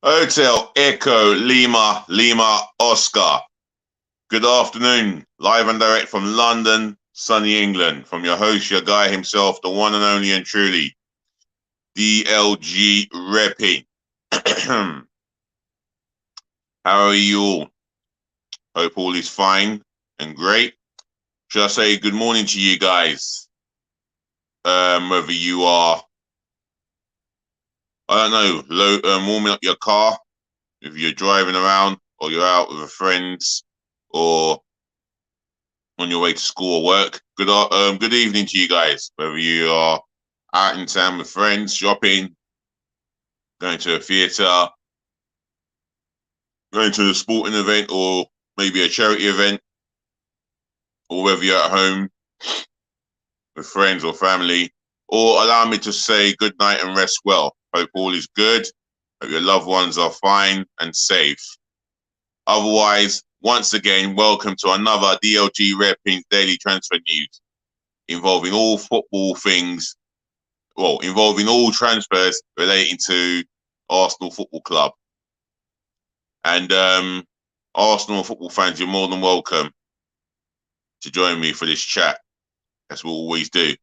Hotel Echo Lima Lima Oscar. Good afternoon, live and direct from London, sunny England, from your host, your guy himself, the one and only and truly, DLG Reppin'. How are you all? Hope all is fine and great. Should I say good morning to you guys? Whether you are, I don't know, warming up your car, if you're driving around or you're out with friends or on your way to school or work. Good evening to you guys. Whether you are out in town with friends, shopping, going to a theatre, going to a sporting event, or maybe a charity event, or whether you're at home with friends or family, or allow me to say good night and rest well. Hope all is good. Hope your loved ones are fine and safe. Otherwise, once again, welcome to another DLG Reppin'S Daily Transfer News, involving all football things, involving all transfers relating to Arsenal Football Club. And Arsenal football fans, you're more than welcome to join me for this chat, as we always do.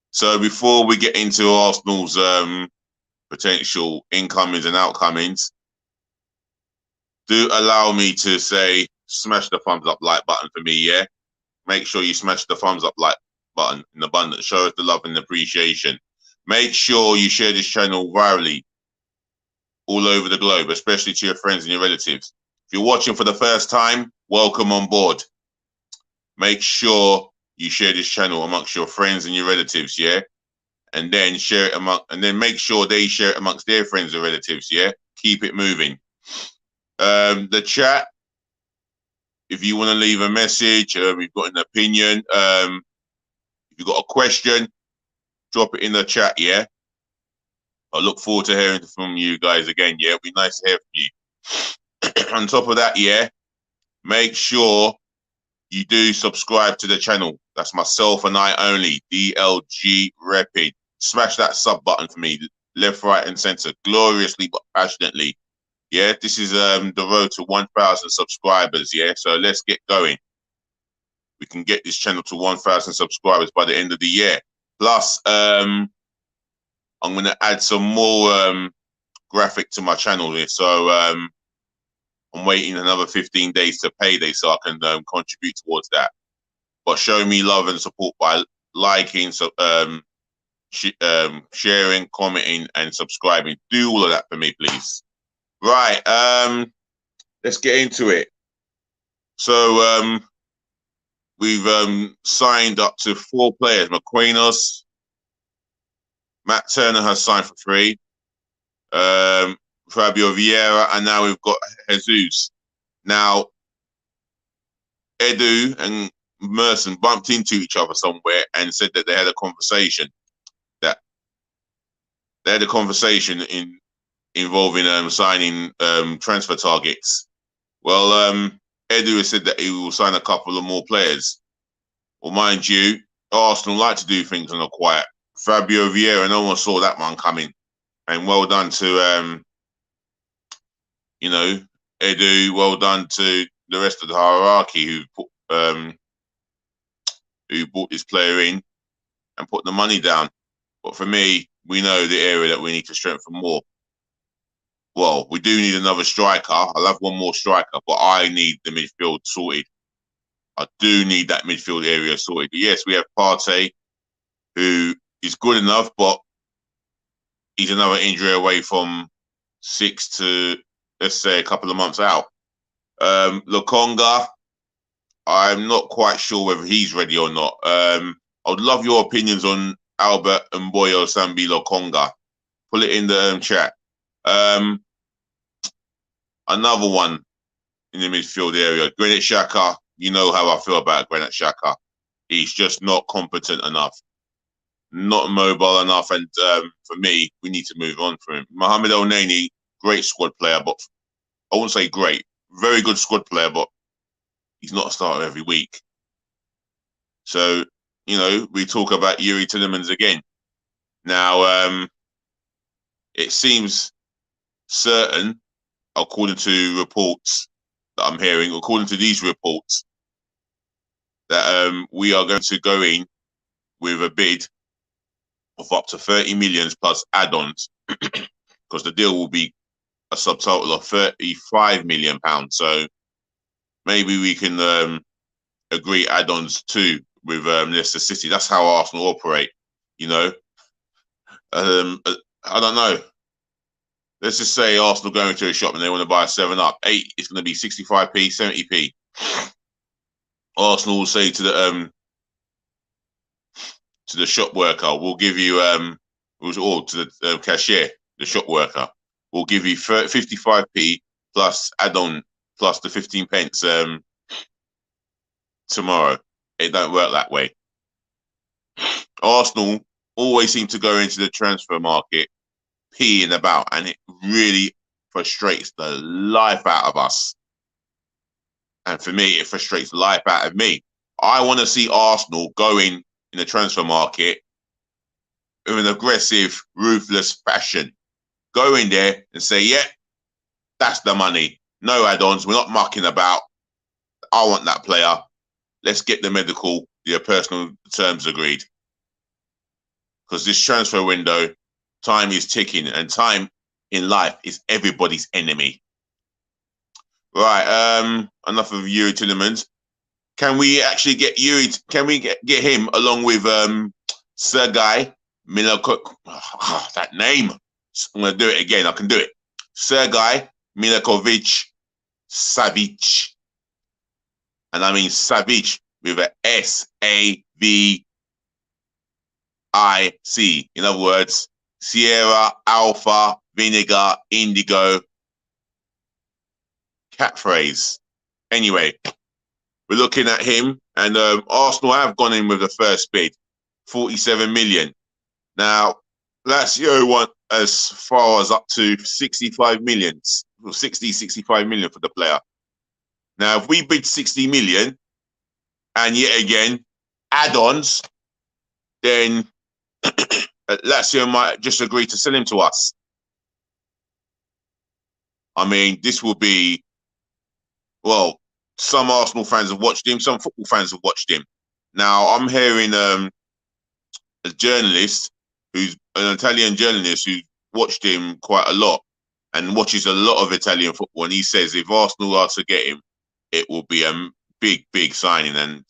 So before we get into Arsenal's potential incomings and outcomings, do allow me to say, smash the thumbs up like button for me, yeah? Make sure you smash the thumbs up like button in abundance. Show us the love and appreciation. Make sure you share this channel virally all over the globe, especially to your friends and your relatives. If you're watching for the first time, welcome on board. Make sure you share this channel amongst your friends and your relatives, yeah? And then share it make sure they share it amongst their friends and relatives, yeah? Keep it moving. The chat, if you want to leave a message, you've got an opinion, if you've got a question, drop it in the chat, yeah? I look forward to hearing from you guys again, yeah? It'll be nice to hear from you. On top of that, yeah, make sure you do subscribe to the channel. That's myself and I only, DLG Reppin'. Smash that sub button for me, left, right, and center, gloriously but passionately. Yeah, this is the road to 1,000 subscribers, yeah? So let's get going. We can get this channel to 1,000 subscribers by the end of the year. Plus, I'm going to add some more graphic to my channel here. So I'm waiting another 15 days to payday so I can contribute towards that. But show me love and support by liking, sharing, commenting, and subscribing. Do all of that for me, please. Right, let's get into it. So we've signed up to 4 players. Marquinhos, Matt Turner has signed for 3. Fabio Vieira, and now we've got Jesus. Now, Edu and Merson bumped into each other somewhere and said that they had a conversation. Involving signing transfer targets. Well, Edu has said that he will sign a couple of more players. Well, mind you, Arsenal like to do things on the quiet. Fabio Vieira, no one saw that one coming. And well done to, Edu, well done to the rest of the hierarchy who brought this player in and put the money down. But for me, we know the area that we need to strengthen more. Well, we do need another striker. I'll have one more striker, but I need the midfield sorted. I do need that midfield area sorted. Yes, we have Partey, who is good enough, but he's another injury away from 6 to, let's say, a couple of months out. Lokonga, I'm not quite sure whether he's ready or not. I would love your opinions on Albert Mboyo Sambi Lokonga. Put it in the chat. Another one in the midfield area, Granit Xhaka. You know how I feel about Granit Xhaka. He's just not competent enough, not mobile enough, and for me, we need to move on from him. Mohamed El-Neni, great squad player, but I wouldn't say great. Very good squad player, but he's not a starter every week. So, we talk about Yuri Tillemans again. Now, it seems certain according to reports that I'm hearing, according to these reports, that we are going to go in with a bid of up to 30 millions plus add-ons, because the deal will be a subtotal of 35 million pounds. So maybe we can agree add-ons too with Leicester City. That's how Arsenal operate, you know. I don't know. Let's just say Arsenal go into a shop and they want to buy a 7-Up. 8, it's going to be 65p, 70p. Arsenal will say to the shop worker, we'll give you or to the cashier, the shop worker, we'll give you 55p plus add-on plus the 15 pence tomorrow. It don't work that way. Arsenal always seem to go into the transfer market peeing about, and it really frustrates the life out of us. And for me, it frustrates the life out of me. I want to see Arsenal going in the transfer market with an aggressive, ruthless fashion. Go in there and say, yeah, that's the money. No add-ons. We're not mucking about. I want that player. Let's get the medical, the personal terms agreed. Because this transfer window, time is ticking, and time in life is everybody's enemy. Right, enough of Yuri Tillemans. Can we actually get Yuri? Can we get him along with Sergei Milokovic? Oh, that name. I'm going to do it again. I can do it. Sergei Milokovic Savic. And I mean Savic with a S-A-V-I-C. In other words, Sierra, Alpha, Vinegar, Indigo, catchphrase. Anyway, we're looking at him, and Arsenal have gone in with the first bid, 47 million. Now, Lazio want as far as up to 65 million, 65 million for the player. Now, if we bid 60 million, and yet again, add-ons, then Lazio might just agree to sell him to us. I mean, this will be, well, some Arsenal fans have watched him, some football fans have watched him. Now, I'm hearing a journalist, who's an Italian journalist who watched him quite a lot and watches a lot of Italian football, and he says if Arsenal are to get him, it will be a big, big signing, and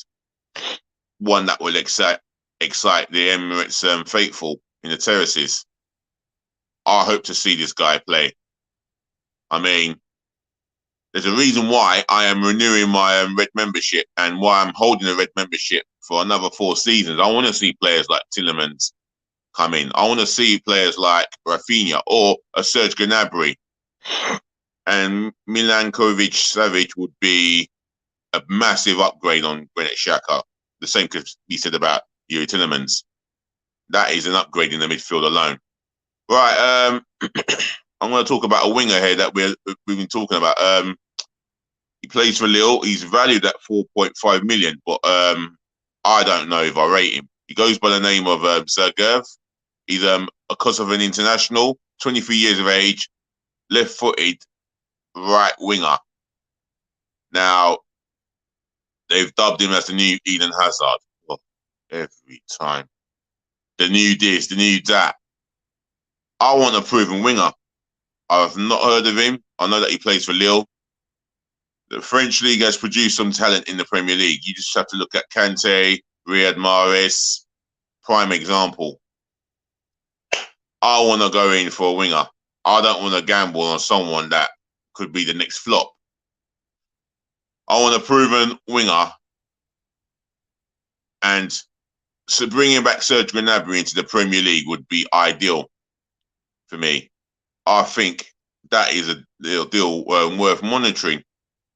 one that will excite the Emirates faithful in the terraces. I hope to see this guy play. I mean, there's a reason why I am renewing my red membership, and why I'm holding a red membership for another 4 seasons. I want to see players like Tillemans come in. I want to see players like Rafinha or a Serge Gnabry. And Milankovic Savic would be a massive upgrade on Granit Xhaka. The same could be said about Yuri Tillemans. That is an upgrade in the midfield alone. Right, I'm going to talk about a winger here that we've been talking about. He plays for Lille. He's valued at 4.5 million, but I don't know if I rate him. He goes by the name of Sergev. He's a Kosovan international, 23 years of age, left-footed right winger. Now, they've dubbed him as the new Eden Hazard. Oh, every time. The new this, the new that. I want a proven winger. I've not heard of him. I know that he plays for Lille. The French league has produced some talent in the Premier League. You just have to look at Kante, Riyad Mahrez, prime example. I want to go in for a winger. I don't want to gamble on someone that could be the next flop. I want a proven winger. And so bringing back Serge Gnabry into the Premier League would be ideal for me. I think that is a deal worth monitoring.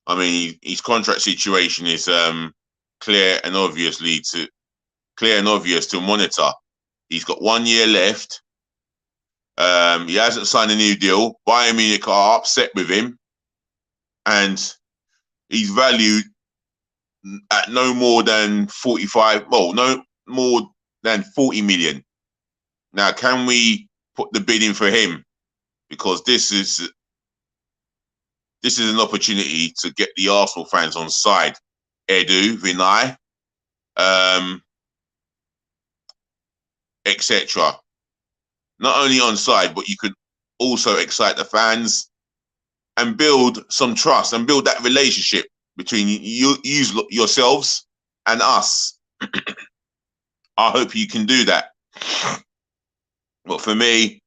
I mean, his contract situation is clear and obvious to monitor. He's got 1 year left. He hasn't signed a new deal. Bayern Munich are upset with him, and he's valued at no more than 45. Well, no more than 40 million. Now, can we put the bid in for him? Because this is this is an opportunity to get the Arsenal fans on side. Edu, Vinay, etc. Not only on side, but you could also excite the fans and build some trust and build that relationship between yourselves and us. I hope you can do that. But for me,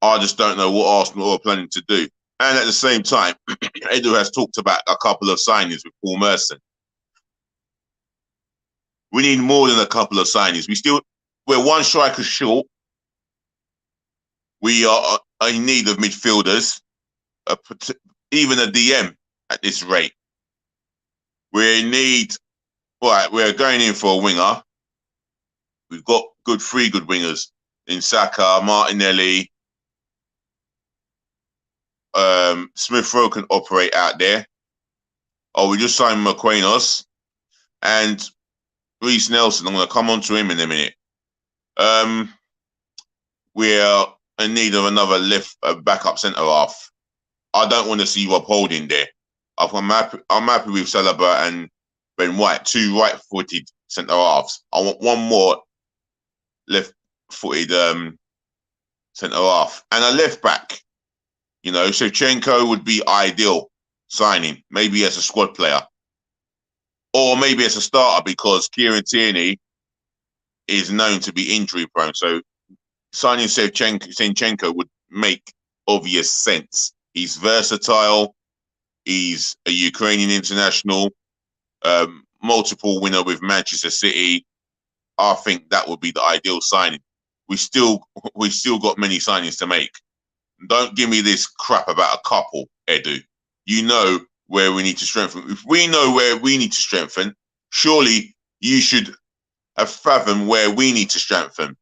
I just don't know what Arsenal are planning to do. And at the same time, Edu has talked about a couple of signings with Paul Merson. We need more than a couple of signings. We're one striker short. We are in need of midfielders, even a DM at this rate. We're in need. Right, we're going in for a winger. We've got three good wingers in Saka, Martinelli. Smith Rowe can operate out there. Oh, we just signed McQuainos and Reece Nelson. I'm going to come on to him in a minute. We're in need of another backup centre half. I don't want to see Rob Holding there. I'm happy with Saliba and Ben White, two right-footed centre halves. I want one more left-footed centre half and a left back. You know, Shevchenko would be ideal signing, maybe as a squad player, or maybe as a starter because Kieran Tierney is known to be injury prone. So signing Shevchenko would make obvious sense. He's versatile. He's a Ukrainian international, multiple winner with Manchester City. I think that would be the ideal signing. We still got many signings to make. Don't give me this crap about a couple, Edu. You know where we need to strengthen. If we know where we need to strengthen, surely you should have fathomed where we need to strengthen.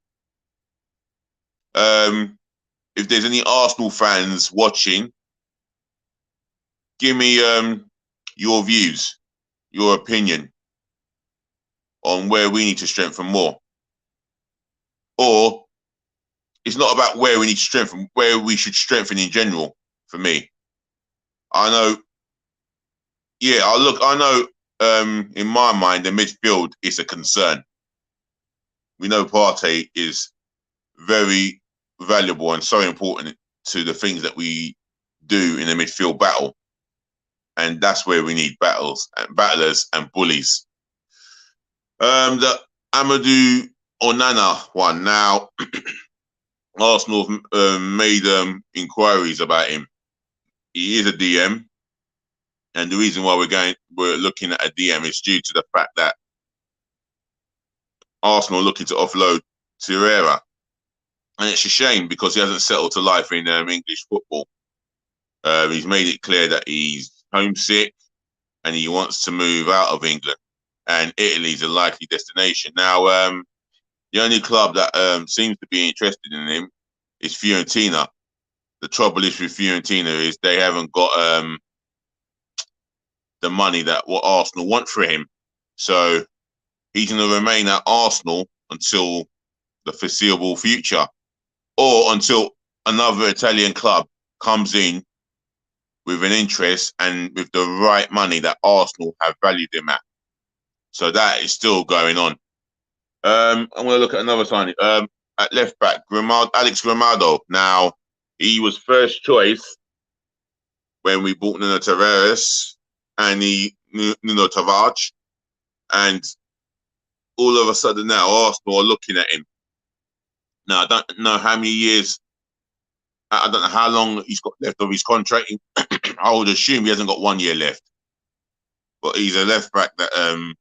If there's any Arsenal fans watching, give me your views, your opinion on where we need to strengthen more. Or it's not about where we need to strengthen, where we should strengthen in general, for me. I know, I know in my mind, the midfield is a concern. We know Partey is very valuable and so important to the things that we do in the midfield battle. And that's where we need battlers and bullies. The Amadou Onana one. Now, Arsenal have made inquiries about him. He is a DM, and the reason why we're looking at a DM is due to the fact that Arsenal are looking to offload Torreira, and it's a shame because he hasn't settled to life in English football. He's made it clear that he's homesick and he wants to move out of England, and Italy's a likely destination. Now, the only club that seems to be interested in him is Fiorentina. The trouble is with Fiorentina is they haven't got the money that what Arsenal want for him. So he's going to remain at Arsenal until the foreseeable future, or until another Italian club comes in with an interest and with the right money that Arsenal have valued him at. So that is still going on. I'm going to look at another signing. At left back, Alex Gramado. Now, he was first choice when we bought Nuno Tavares and Nuno Tavares. And all of a sudden now, Arsenal are looking at him. Now, I don't know how many years, I don't know how long he's got left of his contract. I would assume he hasn't got 1 year left. But he's a left back that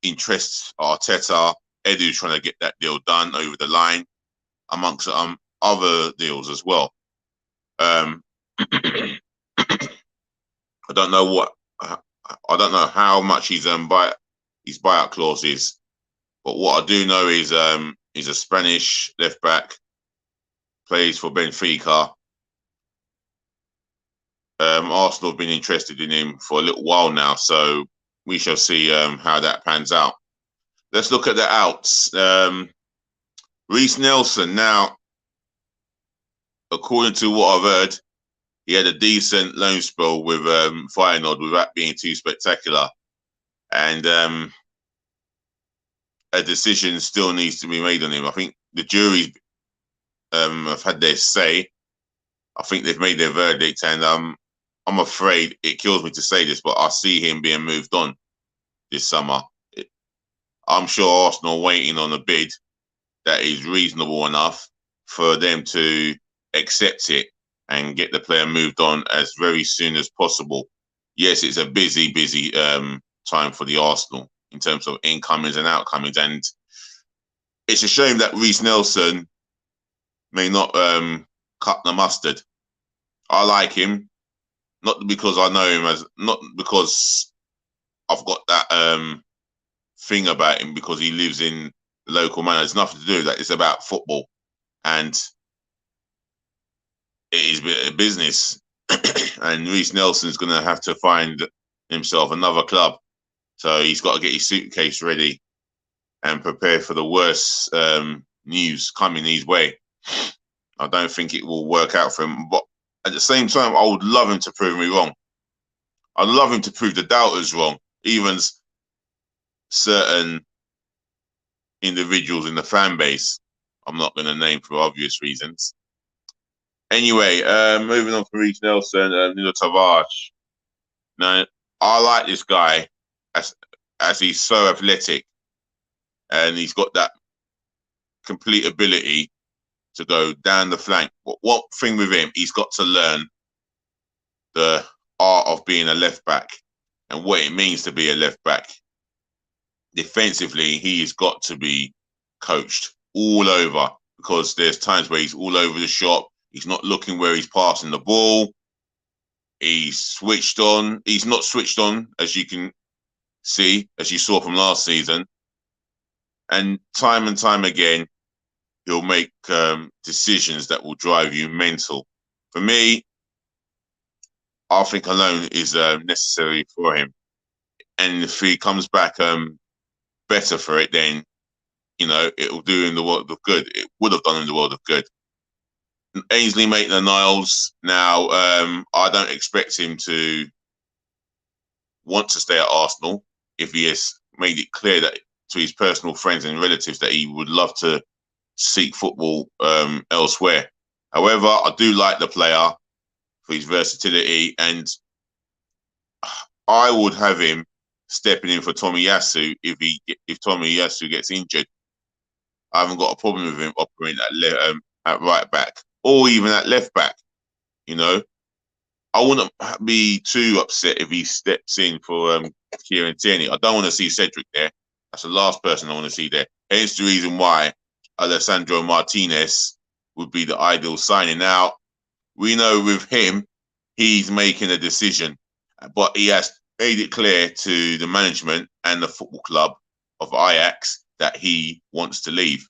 interests Arteta. Edu's trying to get that deal done over the line, amongst other deals as well. I don't know how much his buyout clause is, but what I do know is he's a Spanish left back, plays for Benfica. Arsenal have been interested in him for a little while now, so we shall see how that pans out. Let's look at the outs. Reece Nelson. Now, according to what I've heard, he had a decent loan spell with Feyenoord without being too spectacular, and a decision still needs to be made on him. I think the jury have had their say. I think they've made their verdict, and I'm afraid it kills me to say this, but I see him being moved on this summer. I'm sure Arsenal are waiting on a bid that is reasonable enough for them to accept it and get the player moved on as very soon as possible. Yes, it's a busy time for the Arsenal in terms of incomings and outcomings, and it's a shame that Reece Nelson may not cut the mustard. I like him, not because I know him not because I've got that thing about him because he lives in the local manor. It's nothing to do with that. It's about football, and it is a business. And Reece Nelson's going to have to find himself another club. So he's got to get his suitcase ready and prepare for the worst news coming his way. I don't think it will work out for him. But at the same time, I would love him to prove me wrong. I'd love him to prove the doubters wrong. Even certain individuals in the fan base. I'm not going to name for obvious reasons. Anyway, moving on from Reece Nelson, Nuno Tavares. Now, I like this guy as he's so athletic and he's got that complete ability to go down the flank. But one thing with him, he's got to learn the art of being a left back and what it means to be a left back. Defensively, he's got to be coached all over because there's times where he's all over the shop. He's not looking where he's passing the ball. He's switched on. He's not switched on, as you can see, as you saw from last season. And time again, he'll make decisions that will drive you mental. For me, I think a loan is necessary for him. And if he comes back better for it, then, you know, it will do him the world of good. It would have done him the world of good. Ainsley Maitland-Niles, now, I don't expect him to want to stay at Arsenal if he has made it clear that to his personal friends and relatives that he would love to seek football elsewhere. However, I do like the player for his versatility, and I would have him stepping in for Tomiyasu if Tomiyasu gets injured. I haven't got a problem with him operating at right back or even at left back. You know, I wouldn't be too upset if he steps in for Kieran Tierney. I don't want to see Cedric there. That's the last person I want to see there. Hence the reason why Alessandro Martinez would be the ideal signing. Now, we know with him, he's making a decision, but he has made it clear to the management and the football club of Ajax that he wants to leave.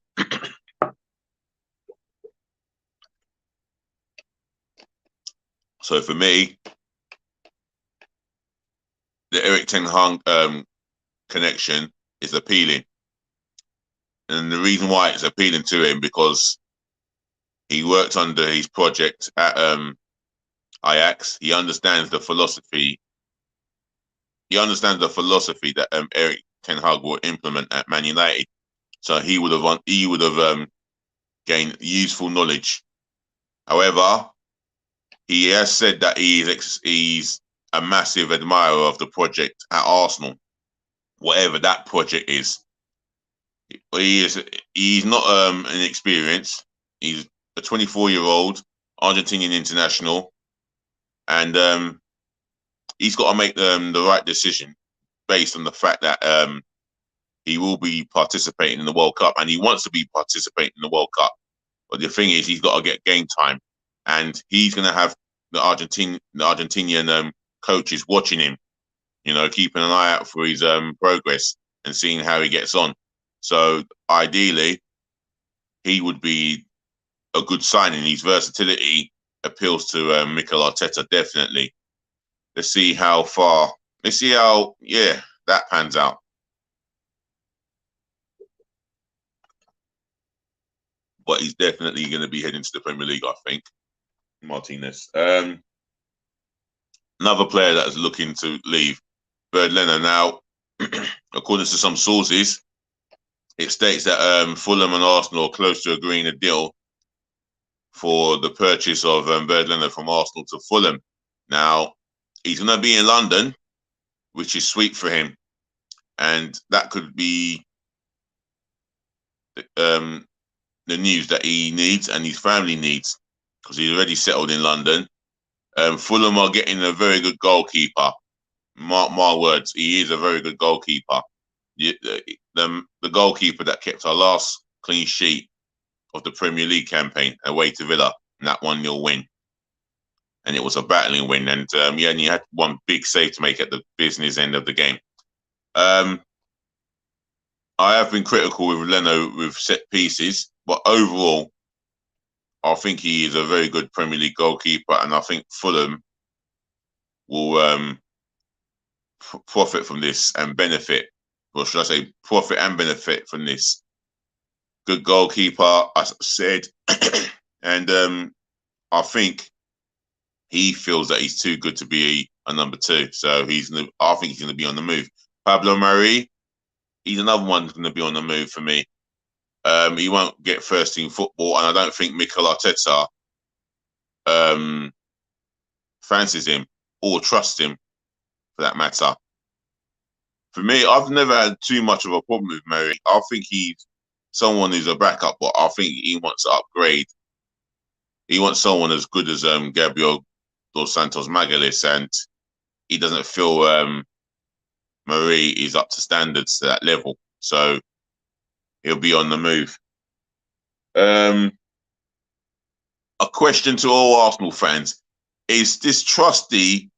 So for me, the Erik Ten Hag connection is appealing. And the reason why it's appealing to him because he worked under his project at Ajax. He understands the philosophy. He understands the philosophy that Erik Ten Hag will implement at Man United. So he would have gained useful knowledge. However, he has said that he's a massive admirer of the project at Arsenal, whatever that project is. He's not inexperienced. He's a 24-year-old Argentinian international, and he's got to make the right decision based on the fact that he will be participating in the World Cup and he wants to be participating in the World Cup. But the thing is, he's got to get game time, and he's going to have the Argentinian coaches watching him, you know, keeping an eye out for his progress and seeing how he gets on. So ideally, he would be a good signing. His versatility appeals to Mikel Arteta, definitely. Let's see how that pans out. But he's definitely going to be heading to the Premier League, I think, Martinez. Another player that is looking to leave, Bird Leonard. Now, according to some sources, it states that Fulham and Arsenal are close to agreeing a deal for the purchase of Bird Leonard from Arsenal to Fulham. Now, he's going to be in London, which is sweet for him. And that could be the news that he needs and his family needs, because he's already settled in London. Fulham are getting a very good goalkeeper. Mark my words, he is a very good goalkeeper. The goalkeeper that kept our last clean sheet of the Premier League campaign away to Villa, and that 1-0 win. And it was a battling win. And he only had one big save to make at the business end of the game. I have been critical with Leno with set pieces, but overall, I think he is a very good Premier League goalkeeper, and I think Fulham will profit from this and benefit, or should I say profit and benefit from this. Good goalkeeper, as I said, and I think he feels that he's too good to be a number 2, so I think he's going to be on the move. Pablo Mari, he's another one who's going to be on the move for me. He won't get first team football, and I don't think Mikel Arteta fancies him or trusts him, for that matter. For me, I've never had too much of a problem with Murray. I think he's someone who's a backup, but I think he wants to upgrade. He wants someone as good as Gabriel dos Santos Magalis, and he doesn't feel Murray is up to standards to that level. So he'll be on the move. A question to all Arsenal fans: is this trusty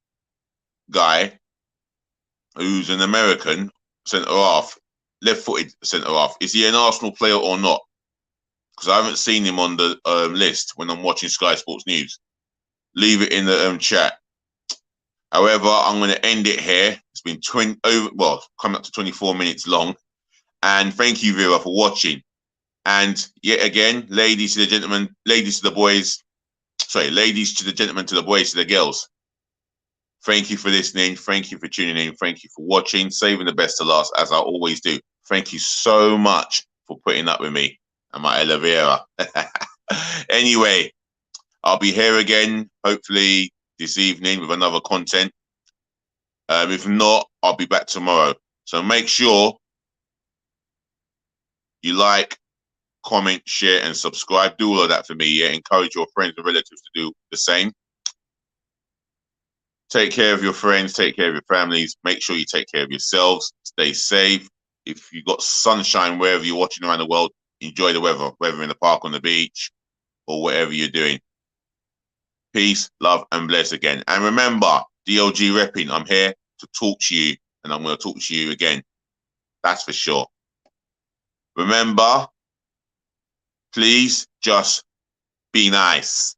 guy, who's an American centre half, left-footed centre half, is he an Arsenal player or not? Because I haven't seen him on the list when I'm watching Sky Sports News. Leave it in the chat. However, I'm going to end it here. It's been coming up to 24 minutes long. And thank you, Vera, for watching. And yet again, ladies to the gentlemen, ladies to the boys, ladies to the gentlemen, to the boys, to the girls. Thank you for listening. Thank you for tuning in. Thank you for watching. Saving the best to last, as I always do. Thank you so much for putting up with me and my Ella Vera. Anyway, I'll be here again, hopefully this evening with another content. If not, I'll be back tomorrow. So make sure you like, comment, share, and subscribe. Do all of that for me. Yeah, encourage your friends and relatives to do the same. Take care of your friends. Take care of your families. Make sure you take care of yourselves. Stay safe. If you've got sunshine wherever you're watching around the world, enjoy the weather, whether in the park, on the beach, or whatever you're doing. Peace, love, and bless again. And remember, DLG Reppin', I'm here to talk to you, and I'm going to talk to you again. That's for sure. Remember, please just be nice.